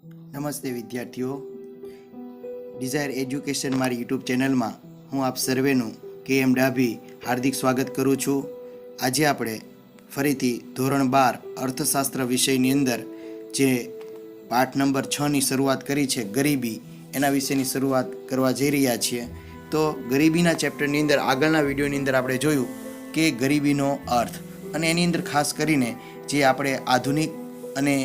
નમસ્તે વિદ્યાર્થીઓ, Dzire education મારી યુટ્યુબ ચેનલમાં હું આપ સર્વેનું KM ડાભી હાર્દિક સ્વાગત કરું છું. આજે આપણે ફરીથી ધોરણ 12 અર્થશાસ્ત્ર વિષયની અંદર જે પાઠ નંબર 6ની શરૂઆત કરી છે ગરીબી, એના વિશેની શરૂઆત કરવા જઈ રહ્યા છીએ. તો ગરીબીના ચેપ્ટરની અંદર આગળના વિડીયોની અંદર આપણે જોયું કે ગરીબીનો અર્થ, અને એની અંદર ખાસ કરીને જે આપણે આધુનિક અને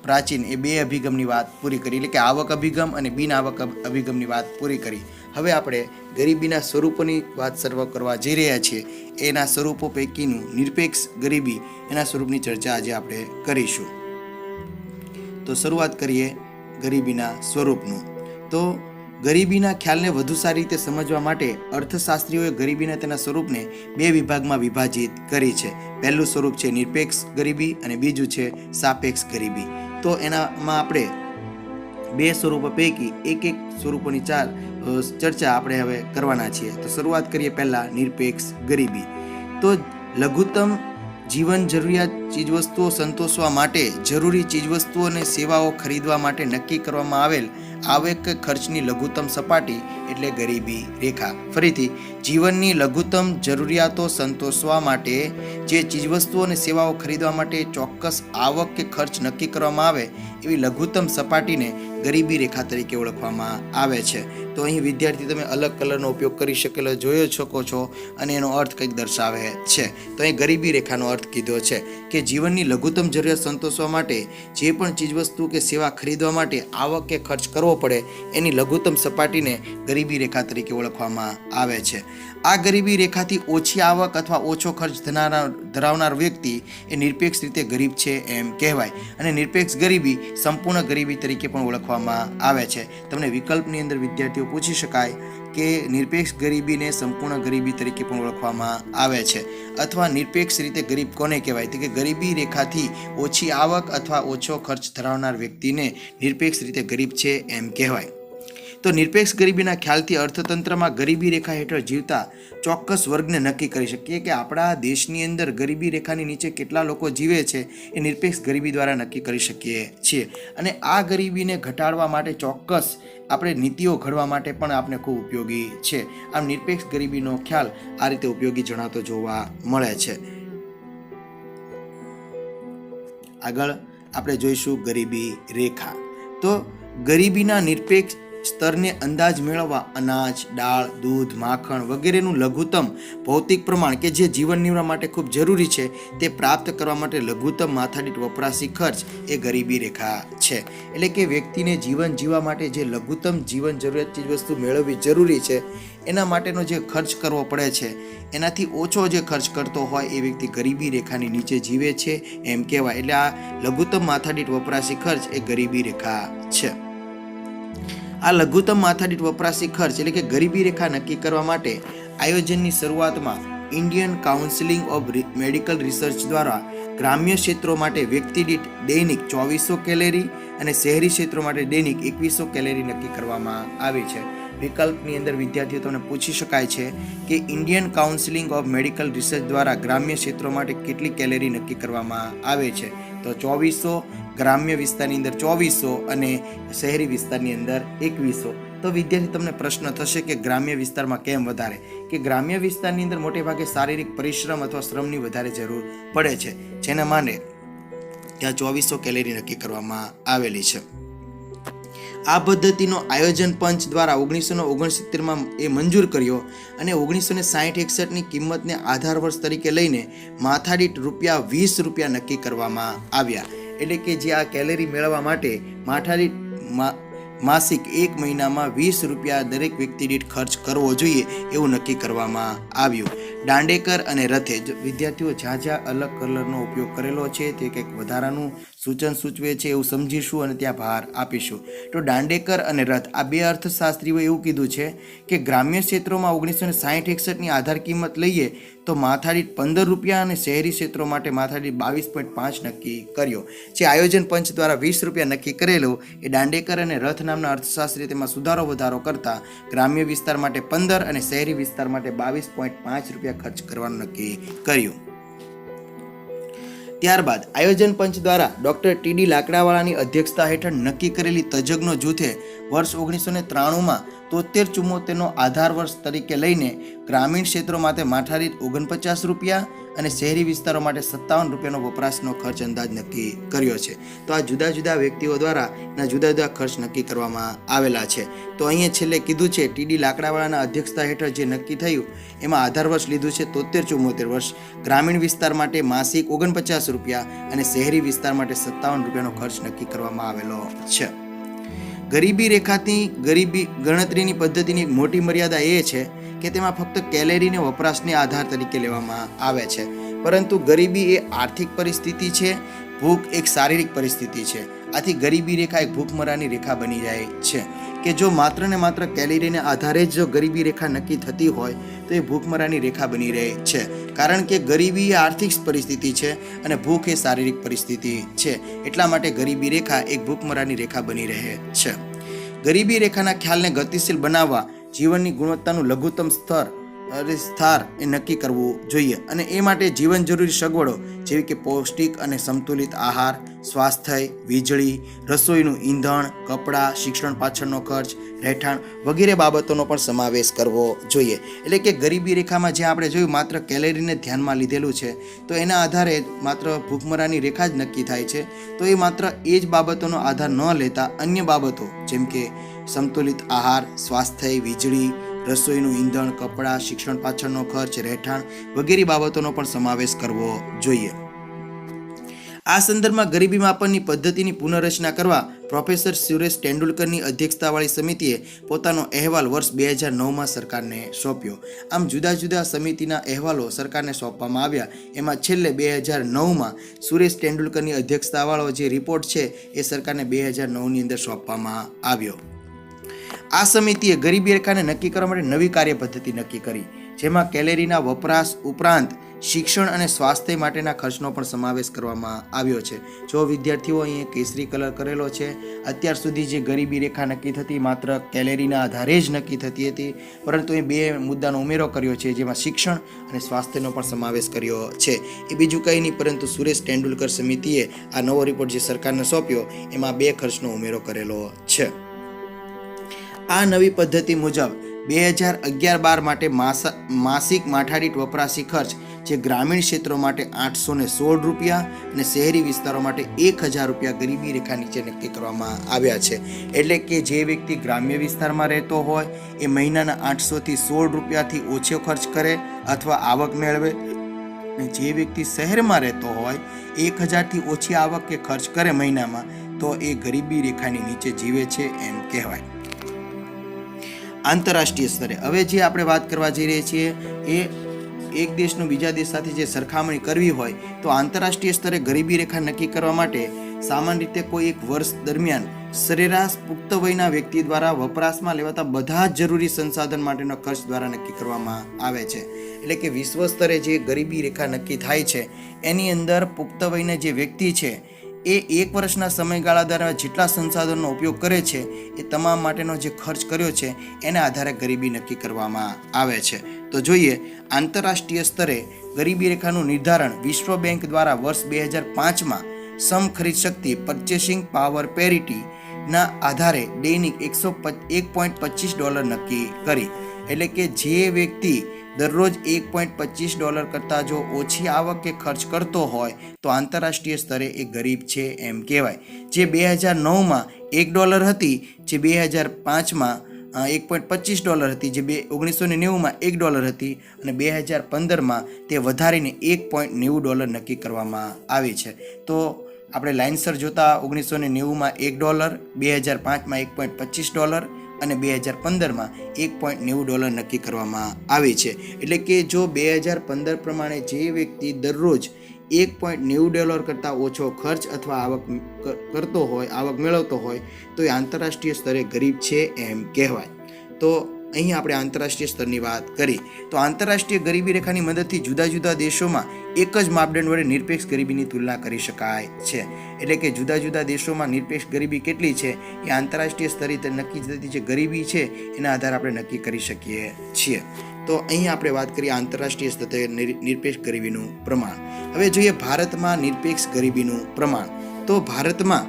પ્રાચીન એ બે અભિગમની વાત પૂરી કરી, એટલે કે આવક અભિગમ અને બિન આવક અભિગમની વાત પૂરી કરી. હવે આપણે ગરીબીના સ્વરૂપોની વાત શરૂ કરવા જઈ રહ્યા છીએ. એના સ્વરૂપો પૈકીનું નિરપેક્ષ ગરીબી, એના સ્વરૂપની ચર્ચા આજે આપણે કરીશું. તો શરૂઆત કરીએ ગરીબીના સ્વરૂપનું. તો ગરીબીના ખ્યાલને વધુ સારી રીતે સમજવા માટે અર્થશાસ્ત્રીઓએ ગરીબીના તેના સ્વરૂપને બે વિભાગમાં વિભાજિત કરી છે. પહેલું સ્વરૂપ છે નિરપેક્ષ ગરીબી અને બીજું છે સાપેક્ષ ગરીબી. તો એનામાં આપણે બે સ્વરૂપો પૈકી એક સ્વરૂપોની ચર્ચા આપણે હવે કરવાના છીએ. તો શરૂઆત કરીએ પહેલા નિરપેક્ષ ગરીબી. તો લઘુત્તમ જીવન જરૂરિયાત ચીજવસ્તુઓ સંતોષવા માટે જરૂરી ચીજવસ્તુઓ અને સેવાઓ ખરીદવા માટે નક્કી કરવામાં આવેલ આવક ખર્ચની લઘુત્તમ સપાટી એટલે ગરીબી રેખા. ફરીથી, જીવનની લઘુત્તમ જરૂરિયાતો સંતોષવા માટે જે ચીજવસ્તુઓ અને સેવાઓ ખરીદવા માટે ચોક્કસ આવક કે ખર્ચ નક્કી કરવામાં આવે એવી લઘુત્તમ સપાટીને ગરીબી રેખા તરીકે ઓળખવામાં આવે છે. તો અહીં વિદ્યાર્થી તમે અલગ કલરનો ઉપયોગ કરી શકેલો જોઈ શકો છો, અને એનો અર્થ કંઈક દર્શાવે છે. તો અહીં ગરીબી રેખાનો અર્થ કીધો છે કે જીવનની લઘુત્તમ જરૂરિયાત સંતોષવા માટે જે પણ ચીજવસ્તુ કે સેવા ખરીદવા માટે આવક કે ખર્ચ કરવો પડે એની લઘુત્તમ સપાટીને ગરીબી રેખા તરીકે ઓળખવામાં આવે છે. આ ગરીબી રેખાથી ઓછી આવક અથવા ઓછો ખર્ચ ધરાવનાર વ્યક્તિ એ નિરપેક્ષ રીતે ગરીબ છે એમ કહેવાય. અને નિરપેક્ષ ગરીબી સંપૂર્ણ ગરીબી તરીકે પણ ઓળખવામાં આવે છે. તમને વિકલ્પની અંદર વિદ્યાર્થીઓ પૂછી શકાય કે નિરપેક્ષ ગરીબીને સંપૂર્ણ ગરીબી તરીકે પણ ઓળખવામાં આવે છે, અથવા નિરપેક્ષ રીતે ગરીબ કોને કહેવાય? તો કે ગરીબી રેખાથી ઓછી આવક અથવા ઓછો ખર્ચ ધરાવનાર વ્યક્તિને નિરપેક્ષ રીતે ગરીબ છે એમ કહેવાય. તો નિરપેક્ષ ગરીબીના ખ્યાલથી અર્થતંત્રમાં ગરીબી રેખા હેઠળ જીવતા ચોક્કસ વર્ગને નક્કી કરી શકીએ કે આપણા દેશની અંદર ગરીબી રેખાની નીચે કેટલા લોકો જીવે છે એ નિરપેક્ષ ગરીબી દ્વારા નક્કી કરી શકીએ છીએ. અને આ ગરીબીને ઘટાડવા માટે ચોક્કસ આપણે નીતિઓ ઘડવા માટે પણ આપણે ખૂબ ઉપયોગી છે. આમ નિરપેક્ષ ગરીબીનો ખ્યાલ આ રીતે ઉપયોગી જણાતો જોવા મળે છે. આગળ આપણે જોઈશું ગરીબી રેખા. તો ગરીબીના નિરપેક્ષ સ્તરને અંદાજ મેળવવા અનાજ, દાળ, દૂધ, માખણ વગેરેનું લઘુત્તમ ભૌતિક પ્રમાણ કે જે જીવન નિર્વાહ માટે ખૂબ જરૂરી છે તે પ્રાપ્ત કરવા માટે લઘુત્તમ માથાદીઠ વપરાશી ખર્ચ એ ગરીબી રેખા છે. એટલે કે વ્યક્તિને જીવન જીવવા માટે જે લઘુત્તમ જીવન જરૂરિયાત ચીજવસ્તુ મેળવવી જરૂરી છે એના માટેનો જે ખર્ચ કરવો પડે છે એનાથી ઓછો જે ખર્ચ કરતો હોય એ વ્યક્તિ ગરીબી રેખાની નીચે જીવે છે એમ કહેવાય. એટલે આ લઘુત્તમ માથાદીઠ વપરાશી ખર્ચ એ ગરીબી રેખા છે. આ લઘુત્તમ માથાદીઠ વપરાશી ખર્ચ એટલે કે ગરીબી રેખા નક્કી કરવા માટે આયોજનની શરૂઆતમાં Indian council of medical research દ્વારા ગ્રામ્ય ક્ષેત્રો માટે વ્યક્તિ દીઠ દૈનિક 2400 કેલેરી અને શહેરી ક્ષેત્રો માટે દૈનિક 2100 કેલેરી નક્કી કરવામાં આવી છે. વિકલ્પની અંદર વિદ્યાર્થીઓ તમને પૂછી શકાય છે કે Indian council of medical research દ્વારા ગ્રામ્ય ક્ષેત્રો માટે કેટલી કેલેરી નક્કી કરવામાં આવે છે? તો 2400, ગ્રામ્ય વિસ્તારની અંદર 2400 અને શહેરી વિસ્તારની અંદર 2100. તો વિદ્યાર્થી તમને પ્રશ્ન થશે કે ગ્રામ્ય વિસ્તારમાં કેમ વધારે? કે ગ્રામ્ય વિસ્તારની અંદર મોટે ભાગે શારીરિક પરિશ્રમ અથવા શ્રમની વધારે જરૂર પડે છે, જેના માટે ત્યાં 2400 કેલેરી નક્કી કરવામાં આવેલી છે. આ પદ્ધતિનો આયોજન પંચ દ્વારા 1969માં એ મંજૂર કર્યો અને 1960-61ની કિંમતને આધાર વર્ષ તરીકે લઈને માથાદીઠ ₹20 નક્કી કરવામાં આવ્યા. એટલે કે જે આ કેલેરી મેળવવા માટે માથાદીઠ માસિક 1 મહિનામાં ₹20 દરેક વ્યક્તિ દીઠ ખર્ચ કરવો જોઈએ એવું નક્કી કરવામાં આવ્યું. દાંડેકર અને રથે, વિદ્યાર્થીઓ જ્યાં અલગ કલરનો ઉપયોગ કરેલો છે તે કંઈક વધારાનું સૂચન સૂચવે છે એવું સમજીશું અને ત્યાં ભાર આપીશું. તો દાંડેકર અને રથ આ બે અર્થશાસ્ત્રીઓએ એવું કીધું છે કે ગ્રામ્ય ક્ષેત્રોમાં 1960-61ની આધાર કિંમત લઈએ તો માથાદીઠ ₹15 અને શહેરી ક્ષેત્રો માટે માથાદીઠ 22.5 નક્કી કર્યો. જે આયોજન પંચ દ્વારા ₹20 નક્કી કરેલો એ દાંડેકર અને રથ નામના અર્થશાસ્ત્રીએ તેમાં સુધારો વધારો કરતા ગ્રામ્ય વિસ્તાર માટે 15 અને શહેરી વિસ્તાર માટે ₹22.5 ખર્ચ કરવાનું નક્કી કર્યું. ત્યારબાદ આયોજન પંચ દ્વારા ડૉક્ટર ટી.ડી. લાકડાવાળાની અધ્યક્ષતા હેઠળ નક્કી કરેલી તજજ્ઞો જૂથે વર્ષ 1993માં 73-74નો આધાર વર્ષ તરીકે લઈને ગ્રામીણ ક્ષેત્રો માટે માથાદીઠ ₹49 અને શહેરી વિસ્તારો માટે ₹57 વપરાશનો ખર્ચ અંદાજ નક્કી કર્યો છે. તો આ જુદા જુદા વ્યક્તિઓ દ્વારા એના જુદા જુદા ખર્ચ નક્કી કરવામાં આવેલા છે. તો અહીંયા છેલ્લે કીધું છે ટી.ડી. લાકડાવાળાના અધ્યક્ષતા હેઠળ જે નક્કી થયું એમાં આધાર વર્ષ લીધું છે 73-74 વર્ષ, ગ્રામીણ વિસ્તાર માટે માસિક ₹49 અને શહેરી વિસ્તાર માટે ₹57 ખર્ચ નક્કી કરવામાં આવેલો છે. ગરીબી રેખાની ગણતરીની પદ્ધતિની એક મોટી મર્યાદા એ છે કે તેમાં ફક્ત કેલેરીને વપરાશને આધાર તરીકે લેવામાં આવે છે, પરંતુ ગરીબી એ આર્થિક પરિસ્થિતિ છે, ભૂખ એક શારીરિક પરિસ્થિતિ છે. આથી ગરીબી રેખા એક ભૂખમરાની રેખા બની જાય છે કે જો માત્ર ને માત્ર કેલેરીને આધારે જ જો ગરીબી રેખા નક્કી થતી હોય તો એ ભૂખમરાની રેખા બની રહે છે, કારણ કે ગરીબી એ આર્થિક પરિસ્થિતિ છે અને ભૂખ એ શારીરિક પરિસ્થિતિ છે. એટલા માટે ગરીબી રેખા એક ભૂખમરાની રેખા બની રહે છે. ગરીબી રેખાના ખ્યાલને ગતિશીલ બનાવવા જીવનની ગુણવત્તાનું લઘુત્તમ સ્તર એ નક્કી કરવું જોઈએ અને એ માટે જીવન જરૂરી સગવડો જેવી કે પૌષ્ટિક અને સંતુલિત આહાર, સ્વાસ્થ્ય, વીજળી, રસોઈનું ઈંધણ, કપડાં, શિક્ષણ પાછળનો ખર્ચ, રહેઠાણ વગેરે બાબતોનો પણ સમાવેશ કરવો જોઈએ. એટલે કે ગરીબી રેખામાં જે આપણે જોયું માત્ર કેલેરીને ધ્યાનમાં લીધેલું છે તો એના આધારે માત્ર ભૂખમરાની રેખા જ નક્કી થાય છે. તો એ માત્ર એ જ બાબતોનો આધાર ન લેતા અન્ય બાબતો જેમ કે સંતુલિત આહાર, સ્વાસ્થ્ય, વીજળી, રસોઈનું ઈંધણ, કપડાં, શિક્ષણ પાછળનો ખર્ચ, રહેઠાણ વગેરે બાબતોનો પણ સમાવેશ કરવો જોઈએ. આ સંદર્ભમાં ગરીબી માપનની પદ્ધતિની પુનઃરચના કરવા પ્રોફેસર સુરેશ તેંડુલકરની અધ્યક્ષતાવાળી સમિતિએ પોતાનો અહેવાલ વર્ષ 2009માં સરકારને સોંપ્યો. આમ જુદા જુદા સમિતિના અહેવાલો સરકારને સોંપવામાં આવ્યા. એમાં છેલ્લે 2009માં સુરેશ તેંડુલકરની અધ્યક્ષતાવાળો જે રિપોર્ટ છે એ સરકારને 2009ની અંદર સોંપવામાં આવ્યો. આ સમિતિએ ગરીબી રેખાને નક્કી કરવા માટે નવી કાર્ય પદ્ધતિ નક્કી કરી, જેમાં કેલેરીના વપરાશ ઉપરાંત શિક્ષણ અને સ્વાસ્થ્ય માટેના ખર્ચનો પણ સમાવેશ કરવામાં આવ્યો છે. જો વિદ્યાર્થીઓ અહીંયા કેસરી કલર કરેલો છે, અત્યાર સુધી જે ગરીબી રેખા નક્કી થતી માત્ર કેલેરીના આધારે જ નક્કી થતી હતી, પરંતુ એ બે મુદ્દાનો ઉમેરો કર્યો છે જેમાં શિક્ષણ અને સ્વાસ્થ્યનો પણ સમાવેશ કર્યો છે. એ બીજું કંઈ નહીં પરંતુ સુરેશ તેંડુલકર સમિતિએ આ નવો રિપોર્ટ જે સરકારને સોંપ્યો એમાં બે ખર્ચનો ઉમેરો કરેલો છે. આ નવી પદ્ધતિ મુજબ 2011-12 માટે માસિક માથાદીઠ વપરાશી ખર્ચ જે ગ્રામીણ ક્ષેત્રો માટે ₹816 અને શહેરી વિસ્તારો માટે ₹1000 ગરીબી રેખા નીચે નક્કી કરવામાં આવ્યા છે. એટલે કે જે વ્યક્તિ ગ્રામ્ય વિસ્તારમાં રહેતો હોય એ મહિનાના ₹800 થી ₹16 ઓછો ખર્ચ કરે અથવા આવક મેળવે, અને જે વ્યક્તિ શહેરમાં રહેતો હોય 1000 થી ઓછી આવક કે ખર્ચ કરે મહિનામાં તો એ ગરીબી રેખાની નીચે જીવે છે એમ કહેવાય. આંતરરાષ્ટ્રીય સ્તરે હવે જે આપણે વાત કરવા જઈ રહ્યા છીએ એ એક દેશનું બીજા દેશ સાથે જે સરખામણી કરવી હોય તો આંતરરાષ્ટ્રીય સ્તરે ગરીબી રેખા નક્કી કરવા માટે સામાન્ય રીતે કોઈ એક વર્ષ દરમિયાન સરેરાશ પુખ્ત વયના વ્યક્તિ દ્વારા વપરાશમાં લેવાતા બધા જ જરૂરી સંસાધન માટેનો ખર્ચ દ્વારા નક્કી કરવામાં આવે છે. એટલે કે વિશ્વ સ્તરે જે ગરીબી રેખા નક્કી થાય છે એની અંદર પુખ્ત વયના જે વ્યક્તિ છે એ એક વર્ષના સમયગાળા દરમિયાન જેટલા સંસાધનનો ઉપયોગ કરે છે એ તમામ માટેનો જે ખર્ચ કર્યો છે એના આધારે ગરીબી નક્કી કરવામાં આવે છે. તો જોઈએ આંતરરાષ્ટ્રીય સ્તરે ગરીબી રેખાનું નિર્ધારણ વિશ્વ બેંક દ્વારા વર્ષ 2005માં સમ ખરીદ શક્તિ પરચેસિંગ પાવર પેરિટીના આધારે દૈનિક $1.25 નક્કી કરી. એટલે કે જે વ્યક્તિ દરરોજ $1.25 કરતાં જો ઓછી આવક કે ખર્ચ કરતો હોય તો આંતરરાષ્ટ્રીય સ્તરે એ ગરીબ છે એમ કહેવાય. જે 2009માં $1 હતી, જે 2005માં $1.25 હતી, જે 1990માં $1 હતી અને 2015માં તે વધારીને $1.90 નક્કી કરવામાં આવી છે. તો આપણે લાઇનસર જોતા 1990માં $1, 2005માં $1.25 અને 2015માં $1.90 નક્કી કરવામાં આવી છે. એટલે કે જો 2015 પ્રમાણે જે વ્યક્તિ દરરોજ $1.90 કરતાં ઓછો ખર્ચ અથવા આવક કરતો હોય, આવક મેળવતો હોય તો એ આંતરરાષ્ટ્રીય સ્તરે ગરીબ છે એમ કહેવાય. તો અહીં આપણે આંતરરાષ્ટ્રીય સ્તરની વાત કરી. તો આંતરરાષ્ટ્રીય ગરીબી રેખાની મદદથી જુદા જુદા દેશોમાં એક જ માપદંડ વડે નિરપેક્ષ ગરીબીની તુલના કરી શકાય છે. એટલે કે જુદા જુદા દેશોમાં નિરપેક્ષ ગરીબી કેટલી છે એ આંતરરાષ્ટ્રીય સ્તરે નક્કી થતી જે ગરીબી છે એના આધારે આપણે નક્કી કરી શકીએ છીએ. તો અહીં આપણે વાત કરીએ આંતરરાષ્ટ્રીય સ્તરે નિરપેક્ષ ગરીબીનું પ્રમાણ. હવે જોઈએ ભારતમાં નિરપેક્ષ ગરીબીનું પ્રમાણ. તો ભારતમાં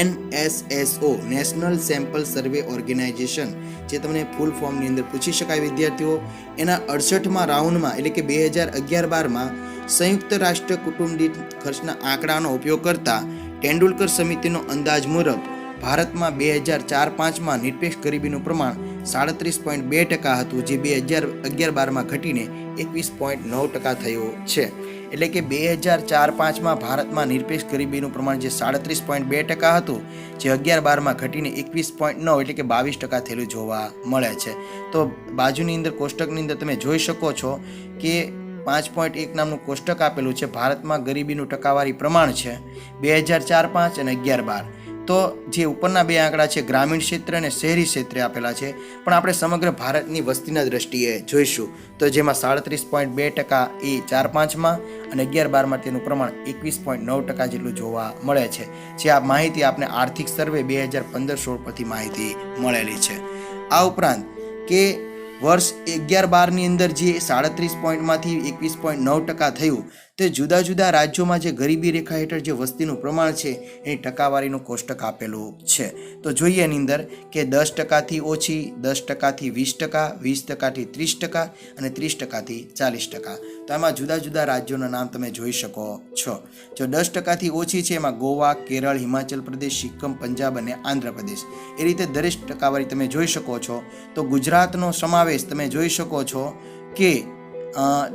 NSSO નેશનલ સેમ્પલ સર્વે ઓર્ગેનાઇઝેશન, જે તમને ફૂલ ફોર્મની અંદર પૂછી શકાય વિદ્યાર્થીઓ, એના 68મા રાઉન્ડમાં એટલે કે 2011-12માં સંયુક્ત રાષ્ટ્ર કુટુંબ દીઠ ખર્ચના આંકડાનો ઉપયોગ કરતા તેંડુલકર સમિતિનો અંદાજ મુજબ ભારતમાં 2004-05માં નિરપેક્ષ ગરીબીનું પ્રમાણ 37.2% હતું, જે 2011-12માં ઘટીને 21.9% થયું છે. એટલે કે 2004-05માં ભારતમાં નિરપેક્ષ ગરીબીનું પ્રમાણ જે 37.2% હતું, જે 11-12માં ઘટીને 21.9 એટલે કે 22% થયેલું જોવા મળે છે. તો બાજુની અંદર કોષ્ટકની અંદર તમે જોઈ શકો છો કે 5.1 નામનું કોષ્ટક આપેલું છે. ભારતમાં ગરીબીનું ટકાવારી પ્રમાણ છે 2004-05 અને 11-12. તો જે ઉપરના બે આંકડા છે ગ્રામીણ ક્ષેત્ર અને શહેરી ક્ષેત્રે આપેલા છે, પણ આપણે સમગ્ર ભારતની વસ્તીના દ્રષ્ટિએ જોઈશું તો જેમાં 37.2% એ 4-5માં અને 11-12માં તેનું પ્રમાણ 21.9% જેટલું જોવા મળે છે. જે આ માહિતી આપણે આર્થિક સર્વે 2015-16 પરથી માહિતી મળેલી છે. આ ઉપરાંત કે વર્ષ 11-12ની અંદર જે 37%માંથી 21.9% થયું, તે જુદા જુદા રાજ્યોમાં જે ગરીબી રેખા હેઠળ જે વસ્તીનું પ્રમાણ છે એની ટકાવારીનું કોષ્ટક આપેલું છે. તો જોઈએ એની અંદર કે 10%થી ઓછી, 10%થી 20%, 20%થી 30% અને 30%થી 40%. તો આમાં જુદા જુદા રાજ્યોના નામ તમે જોઈ શકો છો. જો 10%થી ઓછી છે એમાં ગોવા, કેરળ, હિમાચલ પ્રદેશ, સિક્કમ, પંજાબ અને આંધ્રપ્રદેશ. એ રીતે દરેક ટકાવારી તમે જોઈ શકો છો. તો ગુજરાતનો સમાવેશ તમે જોઈ શકો છો કે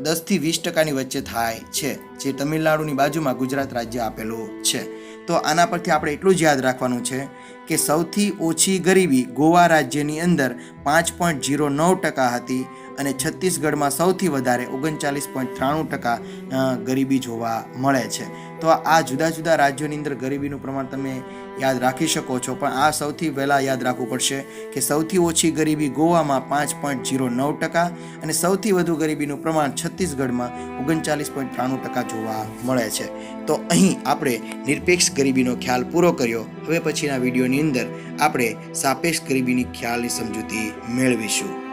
10થી 20%ની વચ્ચે થાય છે, જે તમિલનાડુની બાજુમાં ગુજરાત રાજ્ય આપેલું છે. તો આના પરથી આપણે એટલું જ યાદ રાખવાનું છે કે સૌથી ઓછી ગરીબી ગોવા રાજ્યની અંદર 5.09% હતી અને છત્તીસગઢમાં સૌથી વધારે 39.93% ગરીબી જોવા મળે છે. તો આ જુદા જુદા રાજ્યોની અંદર ગરીબીનું પ્રમાણ તમે યાદ રાખી શકો છો, પણ આ સૌથી પહેલાં યાદ રાખવું પડશે કે સૌથી ઓછી ગરીબી ગોવામાં 5.09% અને સૌથી વધુ ગરીબીનું પ્રમાણ છત્તીસગઢમાં 39.93% જોવા મળે છે. તો અહીં આપણે નિરપેક્ષ ગરીબીનો ખ્યાલ પૂરો કર્યો. હવે પછીના વિડીયોની અંદર આપણે સાપેક્ષ ગરીબીની ખ્યાલની સમજૂતી મેળવીશું.